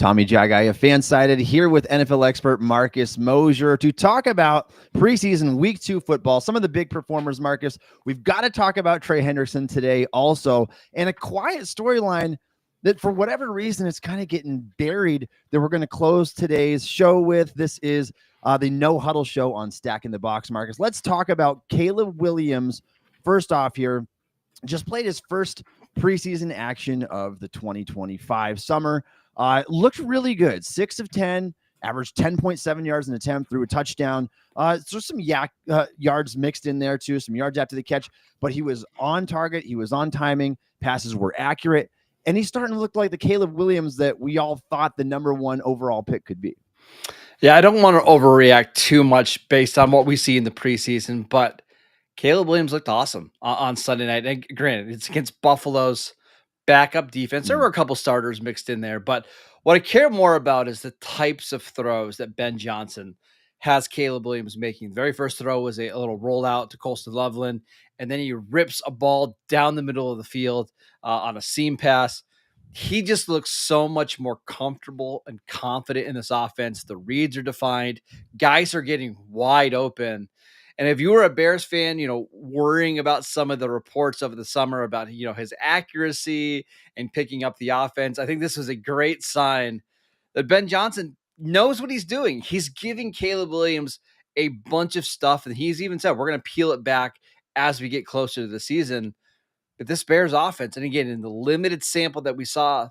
Tommy Jaggi of Fansided here with NFL expert Marcus Mosher to talk about preseason week 2 football. Some of the big performers, Marcus. We've got to talk about Trey Hendrickson today also, and a quiet storyline that for whatever reason it's kind of getting buried that we're going to close today's show with. This is the No Huddle Show on Stack in the Box, Marcus. Let's talk about Caleb Williams. First off here, just played his first preseason action of the 2025 summer. Looked really good. 6 of 10, averaged 10.7 yards an attempt, threw a touchdown. So some yards mixed in there too, some yards after the catch, but he was on target. He was on timing. Passes were accurate. And he's starting to look like the Caleb Williams that we all thought the number 1 overall pick could be. Yeah, I don't want to overreact too much based on what we see in the preseason, but Caleb Williams looked awesome on Sunday night. And granted, it's against Buffalo's backup defense. There were a couple starters mixed in there, but what I care more about is the types of throws that Ben Johnson has Caleb Williams making. The very first throw was a little rollout to Colston Loveland, and then he rips a ball down the middle of the field on a seam pass. He just looks so much more comfortable and confident in this offense. The reads are defined. Guys are getting wide open. And if you were a Bears fan, worrying about some of the reports over the summer about, his accuracy and picking up the offense, I think this was a great sign that Ben Johnson knows what he's doing. He's giving Caleb Williams a bunch of stuff, and he's even said, we're going to peel it back as we get closer to the season. But this Bears offense, and again, in the limited sample that we saw,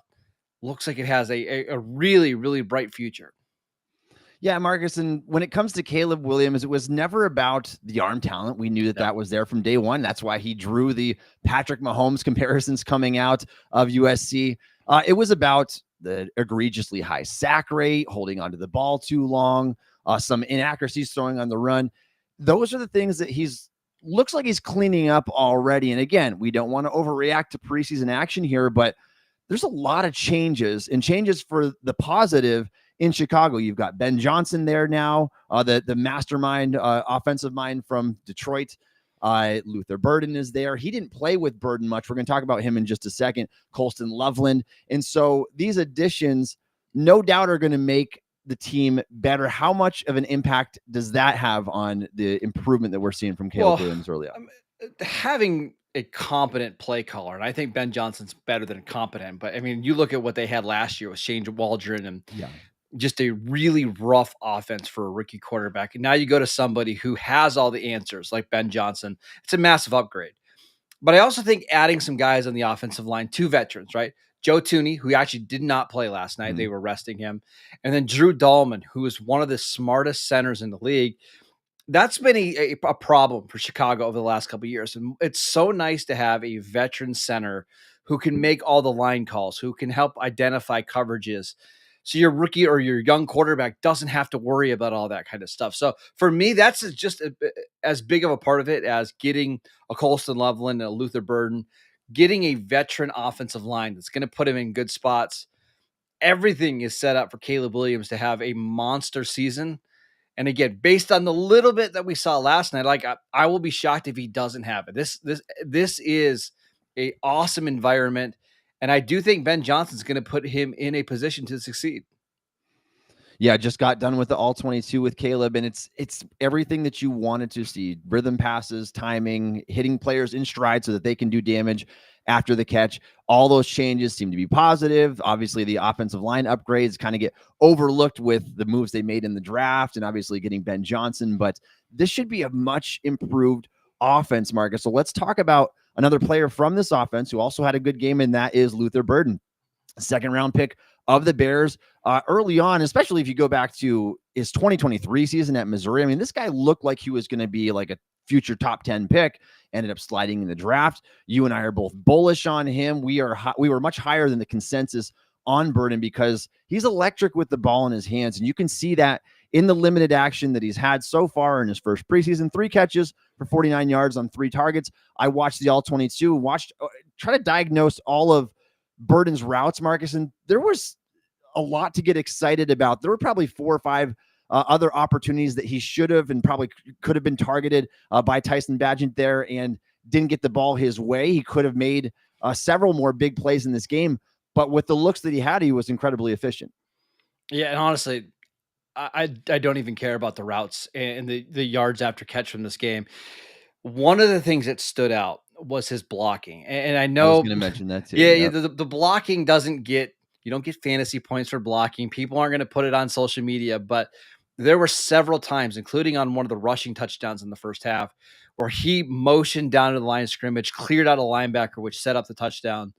looks like it has a really, really bright future. Yeah, Marcus, and when it comes to Caleb Williams, it was never about the arm talent. We knew that was there from day one. That's why he drew the Patrick Mahomes comparisons coming out of USC. It was about the egregiously high sack rate, holding onto the ball too long, some inaccuracies throwing on the run. Those are the things that looks like he's cleaning up already. And again, we don't want to overreact to preseason action here, but there's a lot of changes and changes for the positive in Chicago. You've got Ben Johnson there now, the mastermind, offensive mind from Detroit. Luther Burden is there. He didn't play with Burden much. We're going to talk about him in just a second. Colston Loveland. And so these additions, no doubt, are going to make the team better. How much of an impact does that have on the improvement that we're seeing from Caleb Williams early on? Having a competent play caller, and I think Ben Johnson's better than competent, but I mean, you look at what they had last year with Shane Waldron and just a really rough offense for a rookie quarterback. And now you go to somebody who has all the answers like Ben Johnson. It's a massive upgrade. But I also think adding some guys on the offensive line, 2 veterans, right? Joe Tooney, who actually did not play last night. They were resting him. And then Drew Dahlman, who is one of the smartest centers in the league. That's been a problem for Chicago over the last couple of years. And it's so nice to have a veteran center who can make all the line calls, who can help identify coverages. So your rookie or your young quarterback doesn't have to worry about all that kind of stuff. So for me, that's just as big of a part of it as getting a Colston Loveland and a Luther Burden, getting a veteran offensive line that's going to put him in good spots. Everything is set up for Caleb Williams to have a monster season. And again, based on the little bit that we saw last night, I will be shocked if he doesn't have it. This is an awesome environment. And I do think Ben Johnson's going to put him in a position to succeed. Yeah, just got done with the all-22 with Caleb, and it's everything that you wanted to see. Rhythm passes, timing, hitting players in stride so that they can do damage after the catch. All those changes seem to be positive. Obviously, the offensive line upgrades kind of get overlooked with the moves they made in the draft and obviously getting Ben Johnson, but this should be a much improved offense, Marcus. So let's talk about another player from this offense who also had a good game, and that is Luther Burden, second-round pick of the Bears early on, especially if you go back to his 2023 season at Missouri. I mean, this guy looked like he was going to be like a future top 10 pick, ended up sliding in the draft. You and I are both bullish on him. We were much higher than the consensus on Burden because he's electric with the ball in his hands, and you can see that in the limited action that he's had so far in his first preseason. 3 catches for 49 yards on 3 targets. I watched the all-22, try to diagnose all of Burden's routes, Marcus, and there was a lot to get excited about. There were probably 4 or 5 other opportunities that he should have and probably could have been targeted by Tyson Bagent there and didn't get the ball his way. He could have made several more big plays in this game, but with the looks that he had, he was incredibly efficient. Yeah, and honestly, I don't even care about the routes and the yards after catch from this game. One of the things that stood out was his blocking, and I I was know going to mention that too. yeah, Yep. the blocking doesn't get you don't get fantasy points for blocking. People aren't gonna put it on social media, but there were several times, including on one of the rushing touchdowns in the first half, where he motioned down to the line of scrimmage, cleared out a linebacker, which set up the touchdown.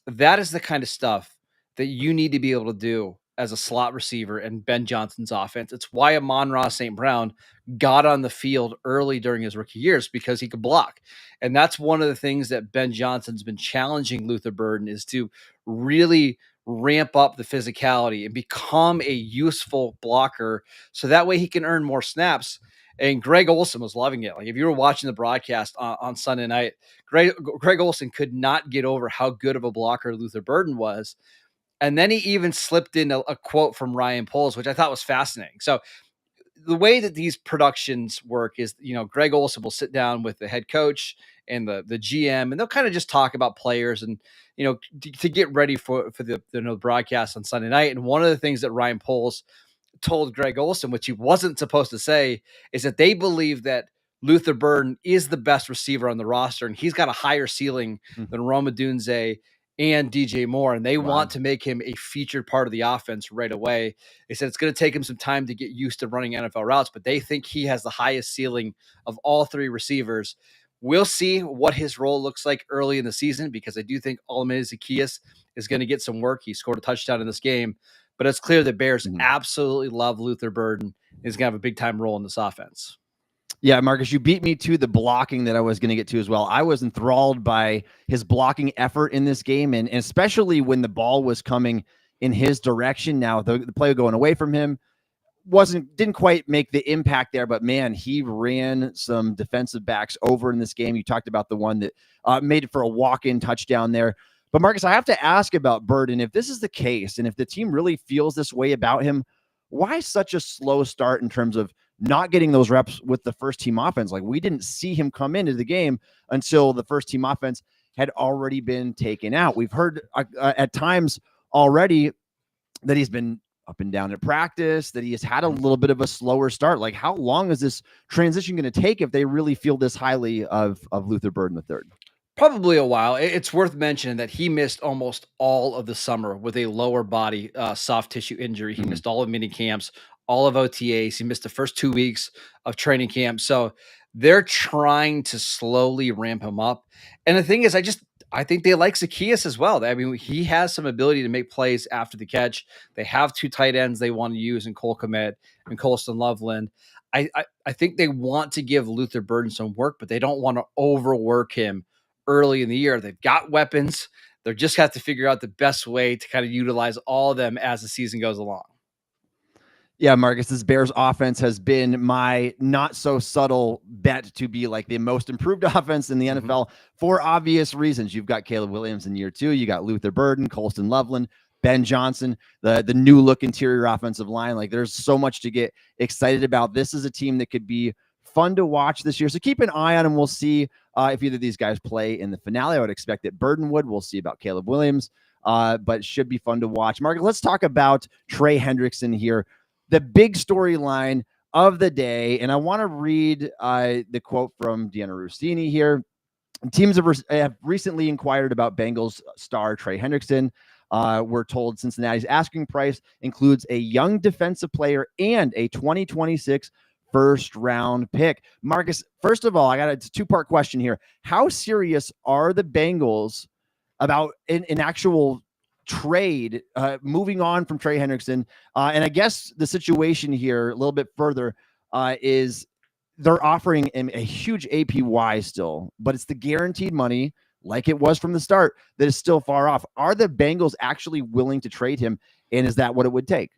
That is the kind of stuff that you need to be able to do as a slot receiver in Ben Johnson's offense. It's why Amon-Ra St. Brown got on the field early during his rookie years because he could block. And that's one of the things that Ben Johnson's been challenging Luther Burden is to really ramp up the physicality and become a useful blocker so that way he can earn more snaps. And Greg Olsen was loving it. Like if you were watching the broadcast on Sunday night, Greg Olsen could not get over how good of a blocker Luther Burden was. And then he even slipped in a quote from Ryan Poles, which I thought was fascinating. So the way that these productions work is, Greg Olsen will sit down with the head coach and the GM, and they'll kind of just talk about players and, to get ready for the broadcast on Sunday night. And one of the things that Ryan Poles told Greg Olsen, which he wasn't supposed to say, is that they believe that Luther Burden is the best receiver on the roster, and he's got a higher ceiling than Roma Dunze and DJ Moore, and they want to make him a featured part of the offense right away. They said it's going to take him some time to get used to running NFL routes, but they think he has the highest ceiling of all three receivers. We'll see what his role looks like early in the season because I do think Olsen Zaccheaus is going to get some work. He scored a touchdown in this game, but it's clear that Bears absolutely love Luther Burden. He's going to have a big time role in this offense. Yeah, Marcus, you beat me to the blocking that I was going to get to as well. I was enthralled by his blocking effort in this game, and especially when the ball was coming in his direction. Now, the play going away from him didn't quite make the impact there, but man, he ran some defensive backs over in this game. You talked about the one that made it for a walk-in touchdown there. But Marcus, I have to ask about Burden. If this is the case, and if the team really feels this way about him, why such a slow start in terms of not getting those reps with the first team offense? Like, we didn't see him come into the game until the first team offense had already been taken out. We've heard at times already that he's been up and down at practice, that he has had a little bit of a slower start. Like, how long is this transition going to take if they really feel this highly of Luther Burden III? Probably a while. It's worth mentioning that he missed almost all of the summer with a lower body soft tissue injury. He missed all of mini camps, all of OTAs. He missed the first 2 weeks of training camp. So they're trying to slowly ramp him up. And the thing is, I think they like Zaccheaus as well. I mean, he has some ability to make plays after the catch. They have two tight ends they want to use in Cole Kmet and Colston Loveland. I think they want to give Luther Burden some work, but they don't want to overwork him early in the year. They've got weapons. They just have to figure out the best way to kind of utilize all of them as the season goes along. Yeah, Marcus, this Bears offense has been my not so subtle bet to be like the most improved offense in the NFL for obvious reasons. You've got Caleb Williams in year 2. You got Luther Burden, Colston Loveland, Ben Johnson, the new look interior offensive line. Like, there's so much to get excited about. This is a team that could be fun to watch this year. So keep an eye on them. We'll see if either of these guys play in the finale. I would expect that Burden would. We'll see about Caleb Williams, but should be fun to watch. Marcus, let's talk about Trey Hendrickson here, the big storyline of the day. And I want to read the quote from Deanna Rossini here. Teams have recently inquired about Bengals star Trey Hendrickson. We're told Cincinnati's asking price includes a young defensive player and a 2026 first-round pick. Marcus, first of all, it's a two-part question here. How serious are the Bengals about an actual trade, moving on from Trey Hendrickson? And I guess the situation here a little bit further is they're offering him a huge APY still, but it's the guaranteed money, like it was from the start, that is still far off. Are the Bengals actually willing to trade him? And is that what it would take?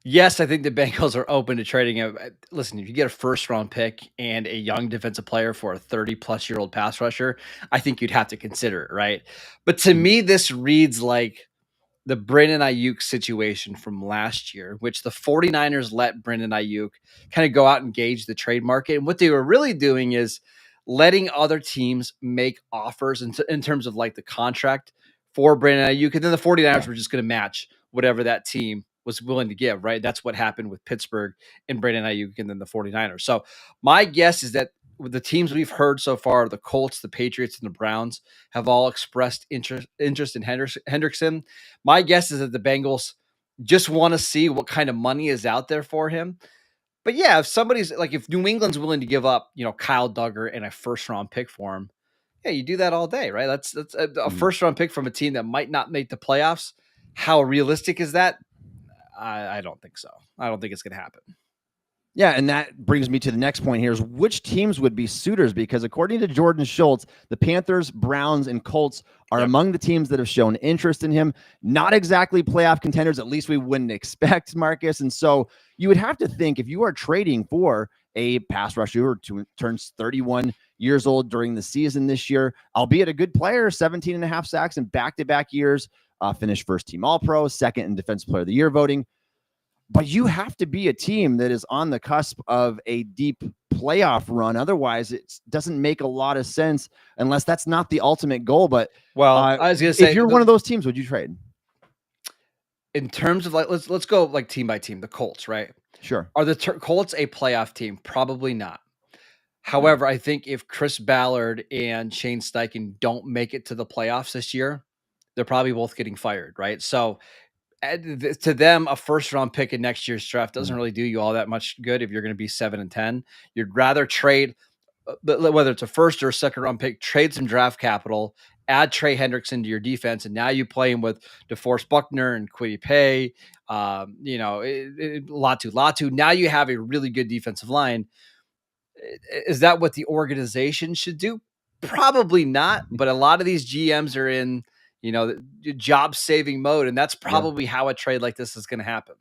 Yes, I think the Bengals are open to trading him. Listen, if you get a first-round pick and a young defensive player for a 30-plus-year-old pass rusher, I think you'd have to consider it, right? But to me, this reads like the Brandon Ayuk situation from last year, which the 49ers let Brandon Ayuk kind of go out and gauge the trade market. And what they were really doing is letting other teams make offers in terms of like the contract for Brandon Ayuk, and then the 49ers were just going to match whatever that team was willing to give, right? That's what happened with Pittsburgh and Brandon Ayuk and then the 49ers. So my guess is that with the teams we've heard so far, the Colts, the Patriots, and the Browns have all expressed interest in Hendrickson. My guess is that the Bengals just want to see what kind of money is out there for him. But yeah, if somebody's like, if New England's willing to give up, Kyle Duggar and a first round pick for him, yeah, you do that all day, right? That's a first round pick from a team that might not make the playoffs. How realistic is that? I don't think so. I don't think it's going to happen. Yeah, and that brings me to the next point here is which teams would be suitors, because according to Jordan Schultz, the Panthers, Browns, and Colts are among the teams that have shown interest in him. Not exactly playoff contenders, at least we wouldn't expect, Marcus. And so you would have to think, if you are trading for a pass rusher who turns 31 years old during the season this year, albeit a good player, 17 and a half sacks in back-to-back years, finished first team All-Pro, second in Defensive Player of the Year voting. But you have to be a team that is on the cusp of a deep playoff run. Otherwise, it doesn't make a lot of sense unless that's not the ultimate goal. But I was going to say, if you're one of those teams, would you trade? In terms of let's go like team by team. The Colts, right? Sure. Are the Colts a playoff team? Probably not. However, I think if Chris Ballard and Shane Steichen don't make it to the playoffs this year, they're probably both getting fired, right? So to them, a first round pick in next year's draft doesn't really do you all that much good if you're going to be 7-10. You'd rather trade, whether it's a first or a second round pick, trade some draft capital, add Trey Hendrickson to your defense, and now you play him with DeForest Buckner and Kwity Paye, Latu. Now you have a really good defensive line. Is that what the organization should do? Probably not, but a lot of these GMs are in job saving mode, and that's probably how a trade like this is going to happen.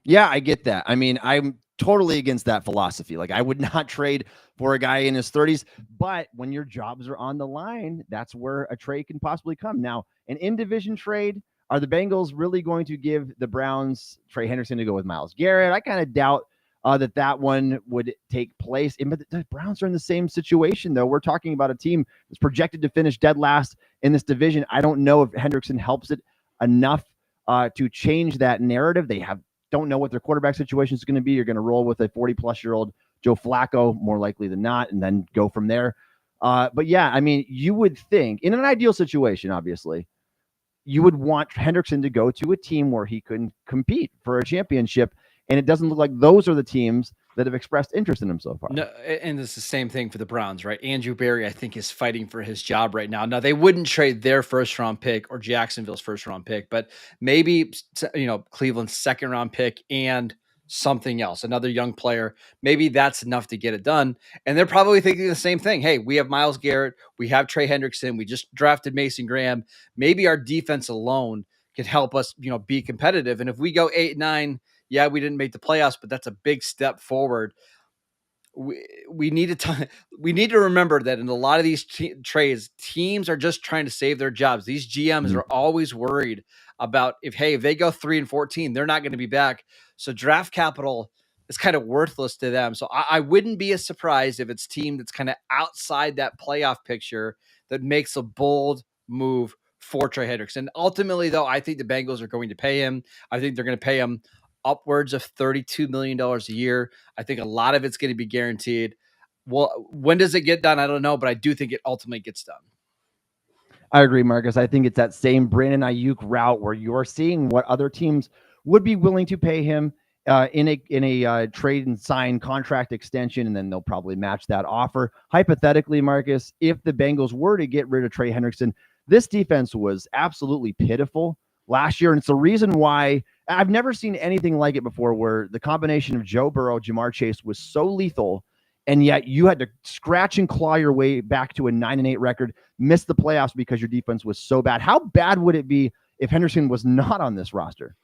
Yeah, I get that. I mean, I'm totally against that philosophy. Like, I would not trade for a guy in his 30s, but when your jobs are on the line, that's where a trade can possibly come. Now, an in-division trade, are the Bengals really going to give the Browns Trey Hendrickson to go with Myles Garrett? I kind of doubt that one would take place. But the Browns are in the same situation, though. We're talking about a team that's projected to finish dead last in this division. I don't know if Hendrickson helps it enough to change that narrative. They don't know what their quarterback situation is going to be. You're going to roll with a 40-plus-year-old Joe Flacco, more likely than not, and then go from there. But yeah, I mean, you would think in an ideal situation, obviously, you would want Hendrickson to go to a team where he can compete for a championship. And it doesn't look like those are the teams that have expressed interest in him so far. No, and it's the same thing for the Browns, right? Andrew Berry, I think, is fighting for his job right now. Now, they wouldn't trade their first-round pick or Jacksonville's first-round pick, but maybe, Cleveland's second-round pick and something else, another young player. Maybe that's enough to get it done. And they're probably thinking the same thing. Hey, we have Myles Garrett. We have Trey Hendrickson. We just drafted Mason Graham. Maybe our defense alone can help us, be competitive. And if we go 8-9, yeah, we didn't make the playoffs, but that's a big step forward. We need to remember that in a lot of these trades, teams are just trying to save their jobs. These GMs are always worried about if they go 3-14, they're not going to be back. So draft capital is kind of worthless to them. So I wouldn't be as surprised if it's a team that's kind of outside that playoff picture that makes a bold move for Trey Hendrickson. Ultimately, though, I think the Bengals are going to pay him. I think they're going to pay him upwards of $32 million a year. I think a lot of it's going to be guaranteed. Well, when does it get done? I don't know, but I do think it ultimately gets done. I agree, Marcus. I think it's that same Brandon Ayuk route where you're seeing what other teams would be willing to pay him in a trade and sign contract extension, and then they'll probably match that offer. Hypothetically, Marcus, if the Bengals were to get rid of Trey Hendrickson, this defense was absolutely pitiful last year, and it's the reason why I've never seen anything like it before, where the combination of Joe Burrow, Jamar Chase was so lethal, and yet you had to scratch and claw your way back to a 9-8 record, miss the playoffs because your defense was so bad. How bad would it be if Henderson was not on this roster?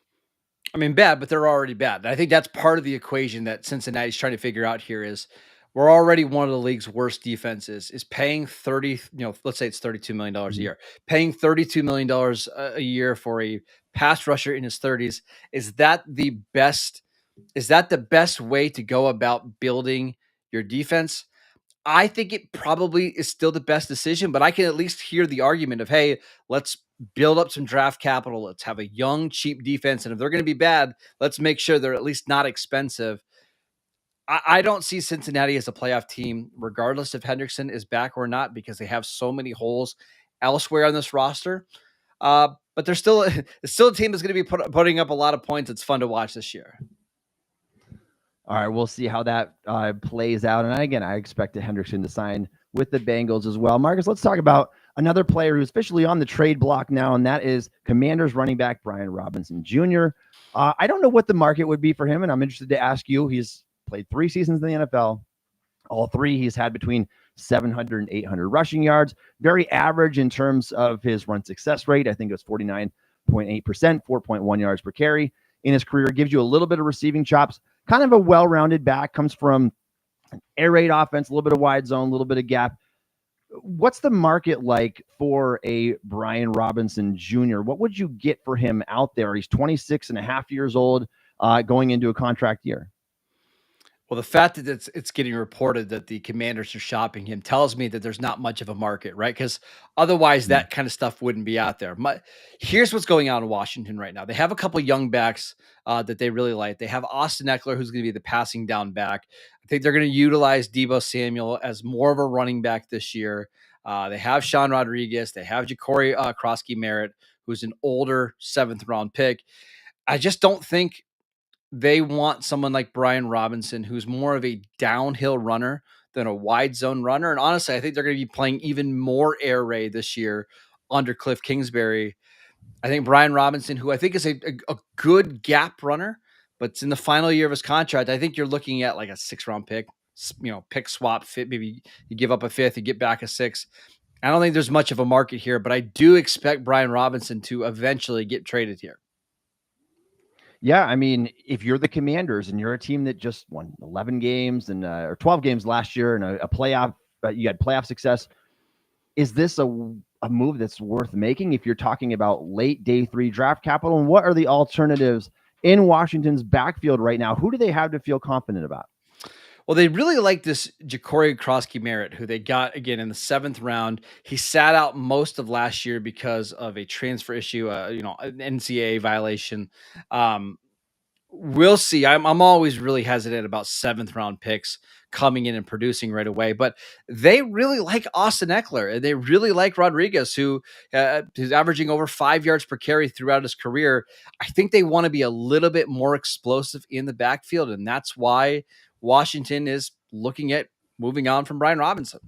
I mean, bad, but they're already bad. And I think that's part of the equation that Cincinnati's trying to figure out here is we're already one of the league's worst defenses. Is paying let's say it's $32 million a year, paying $32 million a year for a pass rusher in his 30s. Is that the best way to go about building your defense? I think it probably is still the best decision, but I can at least hear the argument of, hey, let's build up some draft capital. Let's have a young, cheap defense. And if they're going to be bad, let's make sure they're at least not expensive. I don't see Cincinnati as a playoff team, regardless if Hendrickson is back or not, because they have so many holes elsewhere on this roster. But they're still it's still a team that's going to be putting up a lot of points. It's fun to watch this year. All right, we'll see how that plays out. And again, I expect Hendrickson to sign with the Bengals as well. Marcus, let's talk about another player who's officially on the trade block now, and that is Commanders running back Brian Robinson Jr. I don't know what the market would be for him, and I'm interested to ask you. He's played 3 seasons in the NFL. All 3, he's had between 700 and 800 rushing yards. Very average in terms of his run success rate. I think it was 49.8%, 4.1 yards per carry in his career. Gives you a little bit of receiving chops. Kind of a well-rounded back. Comes from an air raid offense, a little bit of wide zone, a little bit of gap. What's the market like for a Brian Robinson Jr.? What would you get for him out there? He's 26 and a half years old, going into a contract year. Well, the fact that it's getting reported that the Commanders are shopping him tells me that there's not much of a market, right? Because otherwise that kind of stuff wouldn't be out there. Here's what's going on in Washington right now. They have a couple young backs that they really like. They have Austin Eckler, who's going to be the passing down back. I think they're going to utilize Deebo Samuel as more of a running back this year. They have Sean Rodriguez. They have Ja'Cory Krosky-Merritt, who's an older 7th round pick. I just don't think they want someone like Brian Robinson, who's more of a downhill runner than a wide zone runner. And honestly, I think they're going to be playing even more air raid this year under Cliff Kingsbury. I think Brian Robinson, who I think is a good gap runner, but it's in the final year of his contract, I think you're looking at like a 6th round pick, pick swap fit. Maybe you give up a 5th, you get back a 6th. I don't think there's much of a market here, but I do expect Brian Robinson to eventually get traded here. Yeah, I mean, if you're the Commanders and you're a team that just won 11 games and or 12 games last year and a playoff, you had playoff success, is this a move that's worth making if you're talking about late day 3 draft capital? And what are the alternatives in Washington's backfield right now? Who do they have to feel confident about? Well, they really like this Ja'Cory Krosky-Merritt, who they got again in the 7th round. He sat out most of last year because of a transfer issue, an NCAA violation. We'll see. I'm always really hesitant about 7th round picks coming in and producing right away, but they really like Austin Eckler and they really like Rodriguez, who is averaging over 5 yards per carry throughout his career. I think they want to be a little bit more explosive in the backfield, and that's why Washington is looking at moving on from Brian Robinson.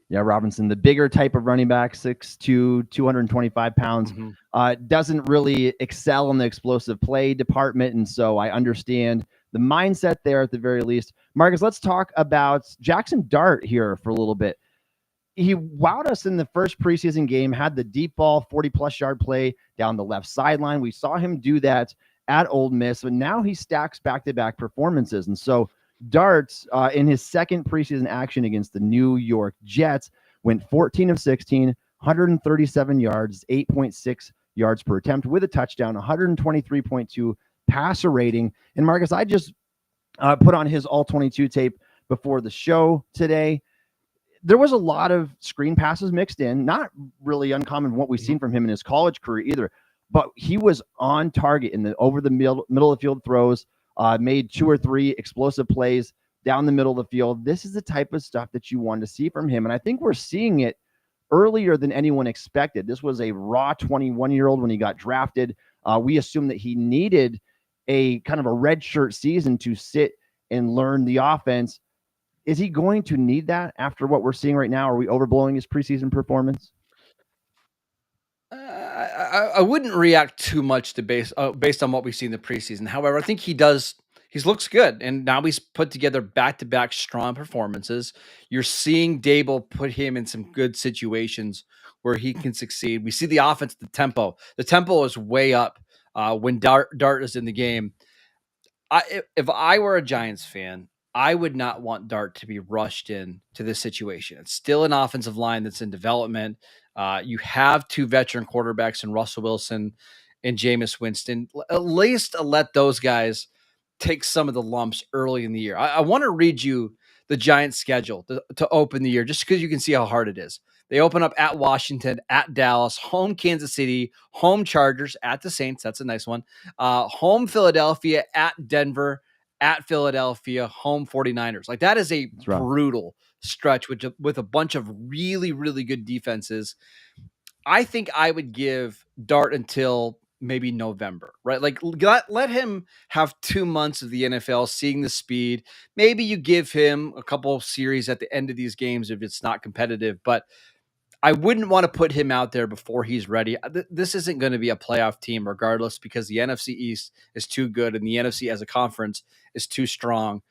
Yeah, Robinson, the bigger type of running back, 6'2", 225 pounds, doesn't really excel in the explosive play department. And so I understand the mindset there at the very least. Marcus, let's talk about Jaxson Dart here for a little bit. He wowed us in the first preseason game, had the deep ball, 40-plus yard play down the left sideline. We saw him do that at Ole Miss, but now he stacks back-to-back performances. And so Dart, in his second preseason action against the New York Jets, went 14 of 16, 137 yards, 8.6 yards per attempt with a touchdown, 123.2 passer rating. And Marcus, I just put on his all-22 tape before the show today. There was a lot of screen passes mixed in, not really uncommon what we've seen from him in his college career either, but he was on target in the over the middle of the field throws, made 2 or 3 explosive plays down the middle of the field. This is the type of stuff that you want to see from him. And I think we're seeing it earlier than anyone expected. This was a raw 21-year-old when he got drafted. We assumed that he needed a kind of a redshirt season to sit and learn the offense. Is he going to need that after what we're seeing right now? Are we overblowing his preseason performance? I wouldn't react too much to based on what we've seen in the preseason. However, I think he looks good, and now he's put together back-to-back strong performances. You're seeing Dable put him in some good situations where he can succeed. We see the offense, the tempo. The tempo is way up when Dart is in the game. If I were a Giants fan, I would not want Dart to be rushed in to this situation. It's still an offensive line that's in development. You have 2 veteran quarterbacks in Russell Wilson and Jameis Winston. At least let those guys take some of the lumps early in the year. I want to read you the Giants schedule to open the year, just because you can see how hard it is. They open up at Washington, at Dallas, home Kansas City, home Chargers, at the Saints. That's a nice one. Home Philadelphia, at Denver, at Philadelphia, home 49ers. Like, that is a brutal stretch with a bunch of really, really good defenses. I think I would give Dart until maybe November, right? Like, let him have 2 months of the NFL, seeing the speed. Maybe you give him a couple of series at the end of these games if it's not competitive, but I wouldn't want to put him out there before he's ready. This isn't going to be a playoff team regardless, because the NFC East is too good and the NFC as a conference is too strong.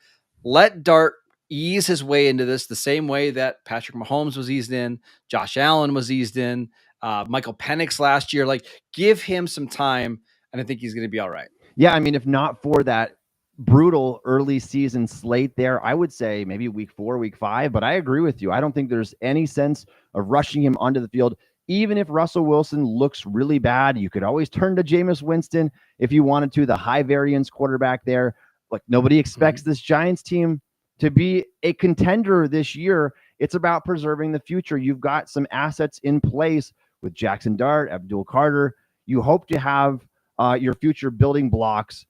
Let Dart ease his way into this the same way that Patrick Mahomes was eased in, Josh Allen was eased in, Michael Penix last year. Like, give him some time, and I think he's going to be all right. Yeah, I mean, if not for that brutal early season slate there, I would say maybe week 4, week 5, but I agree with you. I don't think there's any sense of rushing him onto the field. Even if Russell Wilson looks really bad, you could always turn to Jameis Winston if you wanted to, the high variance quarterback there. Like, nobody expects this Giants team to be a contender this year. It's about preserving the future. You've got some assets in place with Jaxson Dart, Abdul Carter. You hope to have your future building blocks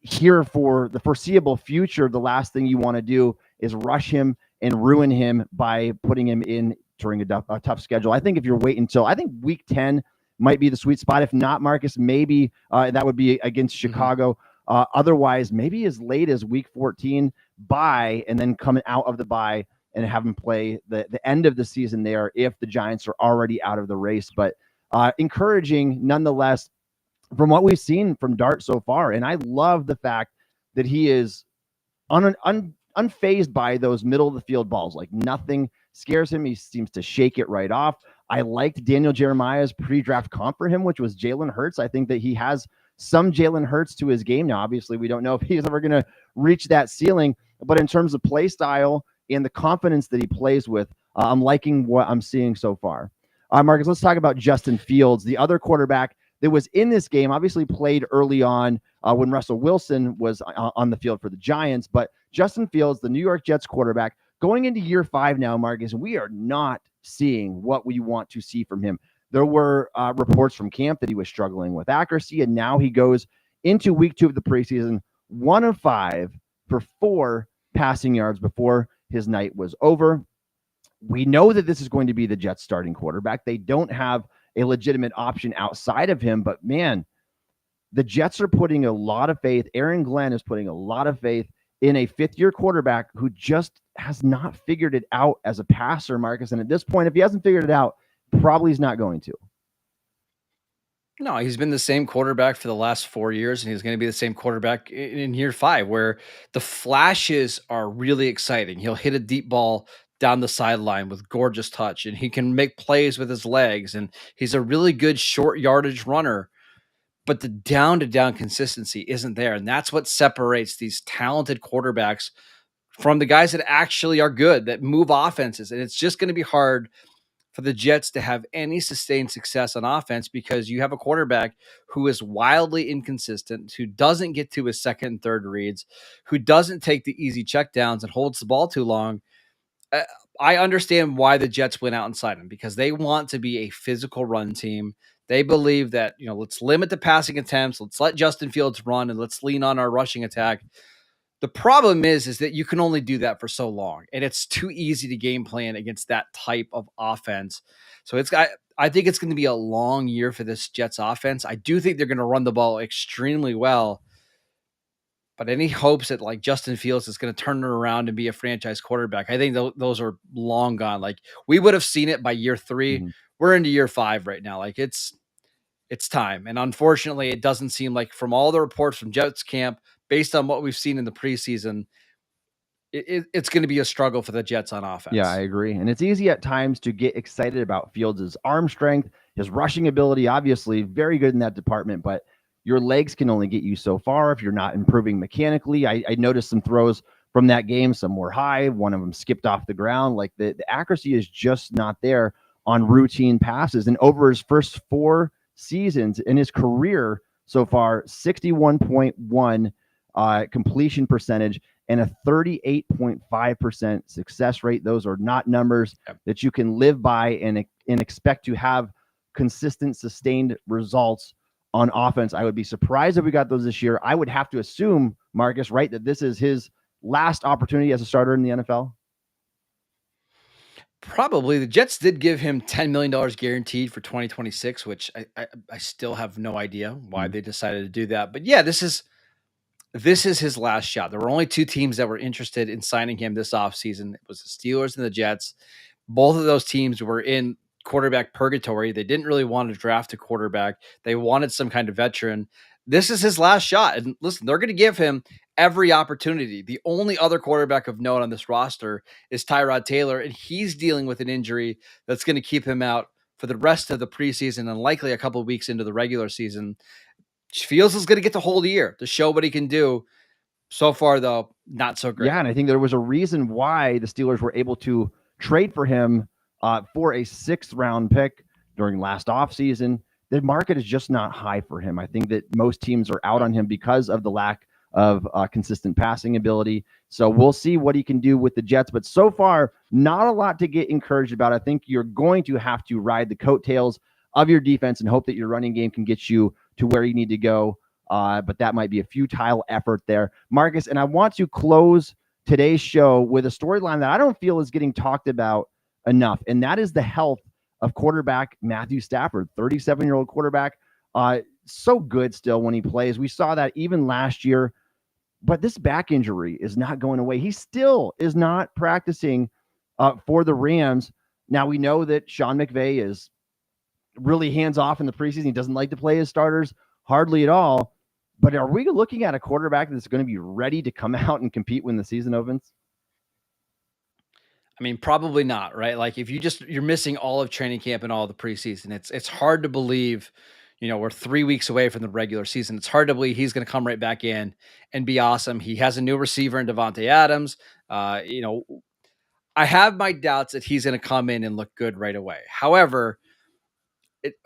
here for the foreseeable future. The last thing you want to do is rush him and ruin him by putting him in during a tough schedule. I think if you're waiting until, I think week 10 might be the sweet spot. If not, Marcus, maybe that would be against Chicago. Otherwise, maybe as late as week 14, bye, and then coming out of the bye and have him play the end of the season there if the Giants are already out of the race. But encouraging nonetheless from what we've seen from Dart so far. And I love the fact that he is unfazed by those middle of the field balls. Like, nothing scares him. He seems to shake it right off. I liked Daniel Jeremiah's pre-draft comp for him, which was Jalen Hurts. I think that he has some Jalen Hurts to his game now. Obviously, we don't know if he's ever going to reach that ceiling, but in terms of play style and the confidence that he plays with, I'm liking what I'm seeing so far. Marcus, let's talk about Justin Fields, the other quarterback that was in this game, obviously played early on when Russell Wilson was on the field for the Giants. But Justin Fields, the New York Jets quarterback, going into year 5 now, Marcus, we are not seeing what we want to see from him. There were reports from camp that he was struggling with accuracy, and now he goes into week 2 of the preseason, 1 of 5 for 4 passing yards before his night was over. We know that this is going to be the Jets starting quarterback. They don't have a legitimate option outside of him, but man, the Jets are putting a lot of faith. Aaron Glenn is putting a lot of faith in a 5th-year quarterback who just has not figured it out as a passer, Marcus. And at this point, if he hasn't figured it out, probably he's not going to. No, he's been the same quarterback for the last 4 years, and he's going to be the same quarterback in year 5, where the flashes are really exciting. He'll hit a deep ball down the sideline with gorgeous touch, and he can make plays with his legs, and he's a really good short yardage runner. But the down-to-down consistency isn't there, and that's what separates these talented quarterbacks from the guys that actually are good, that move offenses. And it's just going to be hard for the Jets to have any sustained success on offense because you have a quarterback who is wildly inconsistent, who doesn't get to his second and third reads, who doesn't take the easy checkdowns and holds the ball too long. I understand why the Jets went out and signed him, because they want to be a physical run team. They believe that, let's limit the passing attempts. Let's let Justin Fields run and let's lean on our rushing attack. The problem is that you can only do that for so long, and it's too easy to game plan against that type of offense. So I think it's going to be a long year for this Jets offense. I do think they're going to run the ball extremely well, but any hopes that like Justin Fields is going to turn it around and be a franchise quarterback, I think those are long gone. Like, we would have seen it by year 3. Mm-hmm. We're into year 5 right now. Like, it's time. And unfortunately, it doesn't seem like, from all the reports from Jets camp, based on what we've seen in the preseason, it's going to be a struggle for the Jets on offense. Yeah, I agree. And it's easy at times to get excited about Fields' arm strength, his rushing ability, obviously very good in that department, but your legs can only get you so far if you're not improving mechanically. I noticed some throws from that game. Some were high. One of them skipped off the ground. Like, the accuracy is just not there on routine passes. And over his first 4 seasons in his career so far, 61.1 completion percentage and a 38.5% success rate. Those are not numbers that you can live by and expect to have consistent, sustained results on offense. I would be surprised if we got those this year. I would have to assume, Marcus, right, that this is his last opportunity as a starter in the NFL. Probably. The Jets did give him $10 million guaranteed for 2026, which I still have no idea why they decided to do that. But yeah, this is his last shot. There were only two teams that were interested in signing him this offseason. It was the Steelers and the Jets. Both of those teams were in quarterback purgatory. They didn't really want to draft a quarterback. They wanted some kind of veteran. This is his last shot. And listen, they're going to give him every opportunity. The only other quarterback of note on this roster is Tyrod Taylor, and he's dealing with an injury that's going to keep him out for the rest of the preseason and likely a couple of weeks into the regular season. Fields is going to get the whole year to show what he can do. So far, though, not so great. Yeah, and I think there was a reason why the Steelers were able to trade for him for a 6th-round pick during last offseason. The market is just not high for him. I think that most teams are out on him because of the lack of consistent passing ability. So we'll see what he can do with the Jets. But so far, not a lot to get encouraged about. I think you're going to have to ride the coattails of your defense and hope that your running game can get you to where you need to go. But that might be a futile effort there, Marcus. And I want to close today's show with a storyline that I don't feel is getting talked about enough, and that is the health of quarterback Matthew Stafford, 37-year-old quarterback. So good still when he plays. We saw that even last year, but this back injury is not going away. He still is not practicing for the Rams. Now, we know that Sean McVay is really hands-off in the preseason. He doesn't like to play his starters hardly at all. But are we looking at a quarterback that's going to be ready to come out and compete when the season opens? I mean, probably not, right? Like if you're missing all of training camp and all of the preseason, it's hard to believe, we're 3 weeks away from the regular season. It's hard to believe he's going to come right back in and be awesome. He has a new receiver in Devontae Adams. I have my doubts that he's going to come in and look good right away. However,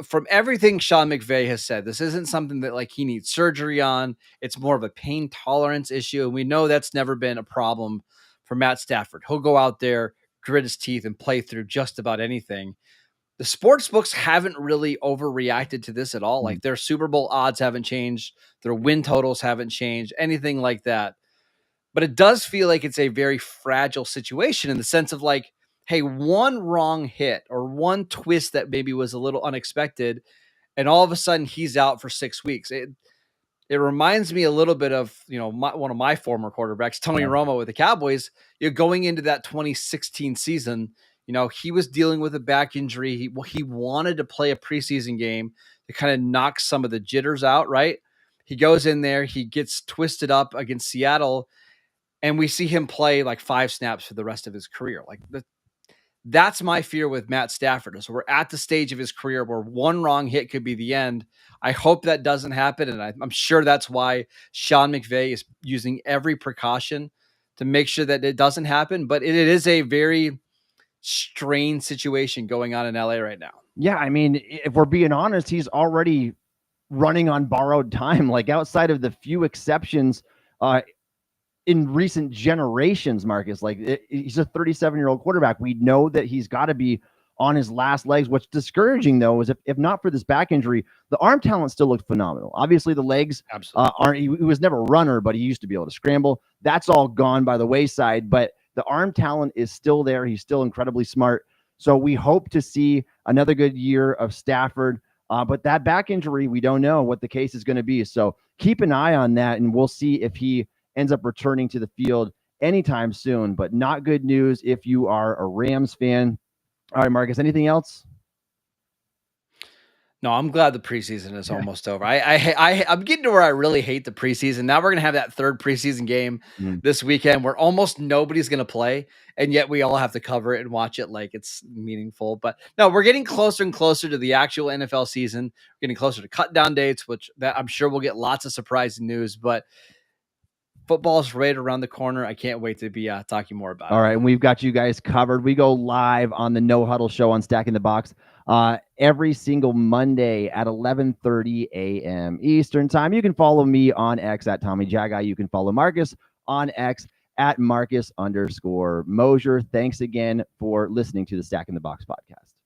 from everything Sean McVay has said, this isn't something that like he needs surgery on. It's more of a pain tolerance issue. And we know that's never been a problem for Matt Stafford. He'll go out there, grit his teeth, and play through just about anything. The sports books haven't really overreacted to this at all. Like their Super Bowl odds haven't changed. Their win totals haven't changed, anything like that. But it does feel like it's a very fragile situation in the sense of like, hey, one wrong hit or one twist that maybe was a little unexpected, and all of a sudden he's out for 6 weeks. It reminds me a little bit of, one of my former quarterbacks, Tony Romo with the Cowboys. Going into that 2016 season, he was dealing with a back injury. He wanted to play a preseason game to kind of knock some of the jitters out, right? He goes in there, he gets twisted up against Seattle, and we see him play like 5 snaps for the rest of his career. Like that's my fear with Matt Stafford. So we're at the stage of his career where one wrong hit could be the end. I hope that doesn't happen. And I'm sure that's why Sean McVay is using every precaution to make sure that it doesn't happen. But it is a very strange situation going on in LA right now. Yeah. I mean, if we're being honest, he's already running on borrowed time, like outside of the few exceptions, in recent generations, Marcus, he's a 37-year-old quarterback. We know that he's got to be on his last legs. What's discouraging, though, is if not for this back injury, the arm talent still looked phenomenal. Obviously, the legs aren't. He was never a runner, but he used to be able to scramble. That's all gone by the wayside, but the arm talent is still there. He's still incredibly smart. So we hope to see another good year of Stafford. But that back injury, we don't know what the case is going to be. So keep an eye on that, and we'll see if he ends up returning to the field anytime soon. But not good news if you are a Rams fan. All right, Marcus, anything else? No, I'm glad the preseason is almost over. I'm getting to where I really hate the preseason. Now we're going to have that third preseason game this weekend where almost nobody's going to play, and yet we all have to cover it and watch it like it's meaningful. But no, we're getting closer and closer to the actual NFL season. We're getting closer to cut down dates, which that I'm sure we'll get lots of surprising news. But football's right around the corner. I can't wait to be talking more about it. All right, and we've got you guys covered. We go live on the No Huddle Show on Stacking the Box every single Monday at 11:30 a.m. Eastern Time. You can follow me on X at Tommy Jaggi. You can follow Marcus on X at Marcus_Mosher. Thanks again for listening to the Stack in the Box podcast.